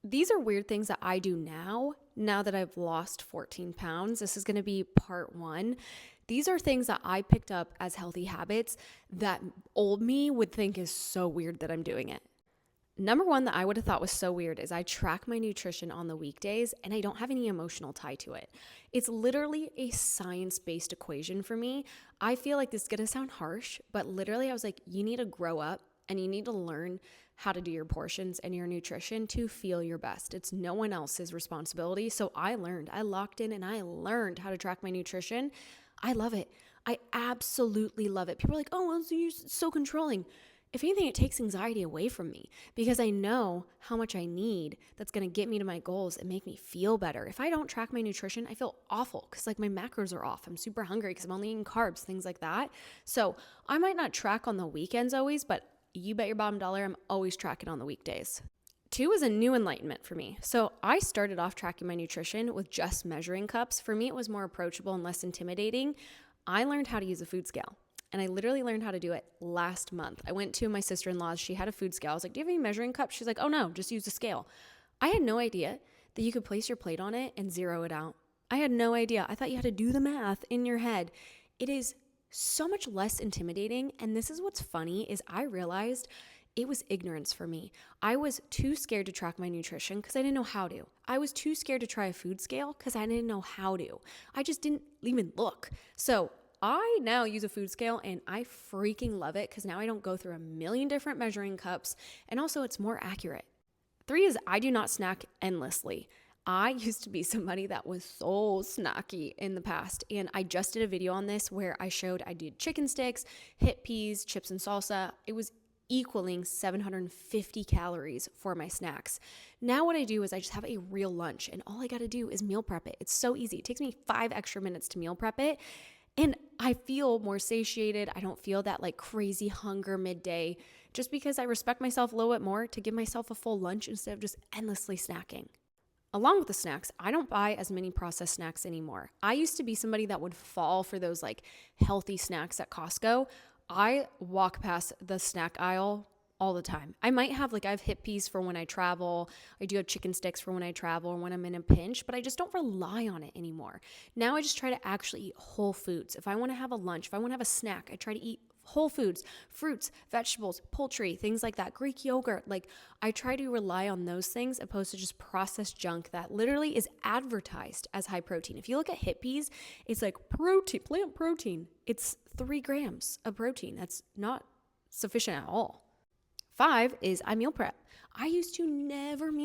These are weird things that I do now that I've lost 14 pounds. This is going to be part one. These are things that I picked up as healthy habits that old me would think is so weird that I'm doing it. Number one that I would have thought was so weird is I track my nutrition on the weekdays and I don't have any emotional tie to it. It's literally a science based equation for me. I feel like this is gonna sound harsh, but literally I was like, you need to grow up and you need to learn how to do your portions and your nutrition to feel your best. It's no one else's responsibility. So I locked in and I learned how to track my nutrition. I love it. I absolutely love it. People are like, oh, well, so you're so controlling. If anything, it takes anxiety away from me because I know how much I need that's going to get me to my goals and make me feel better. If I don't track my nutrition, I feel awful because like my macros are off. I'm super hungry because I'm only eating carbs, things like that. So I might not track on the weekends always, but you bet your bottom dollar I'm always tracking on the weekdays. Two is a new enlightenment for me. So I started off tracking my nutrition with just measuring cups. For me, it was more approachable and less intimidating. I learned how to use a food scale. And I literally learned how to do it last month. I went to my sister-in-law's. She had a food scale. I was like, do you have any measuring cups? She's like, oh no, just use a scale. I had no idea that you could place your plate on it and zero it out. I had no idea. I thought you had to do the math in your head. It is so much less intimidating. And this is what's funny is I realized it was ignorance for me. I was too scared to track my nutrition because I didn't know how to. I was too scared to try a food scale because I didn't know how to. I just didn't even look. So I now use a food scale and I freaking love it because now I don't go through a million different measuring cups and also it's more accurate. Three is I do not snack endlessly. I used to be somebody that was so snacky in the past, and I just did a video on this where I showed I did chicken sticks, hit peas, chips and salsa. It was equaling 750 calories for my snacks. Now what I do is I just have a real lunch and all I got to do is meal prep it. It's so easy. It takes me 5 extra minutes to meal prep it. And I feel more satiated. I don't feel that like crazy hunger midday just because I respect myself a little bit more to give myself a full lunch instead of just endlessly snacking. Along with the snacks, I don't buy as many processed snacks anymore. I used to be somebody that would fall for those like healthy snacks at Costco. I walk past the snack aisle all the time. I might have I have hip peas for when I travel. I do have chicken sticks for when I travel or when I'm in a pinch, but I just don't rely on it anymore. Now I just try to actually eat whole foods. If I want to have a lunch, if I want to have a snack, I try to eat whole foods, fruits, vegetables, poultry, things like that, Greek yogurt. Like I try to rely on those things opposed to just processed junk that literally is advertised as high protein. If you look at hip peas, it's like protein, plant protein. It's 3 grams of protein. That's not sufficient at all. 5 is I meal prep. I used to never meal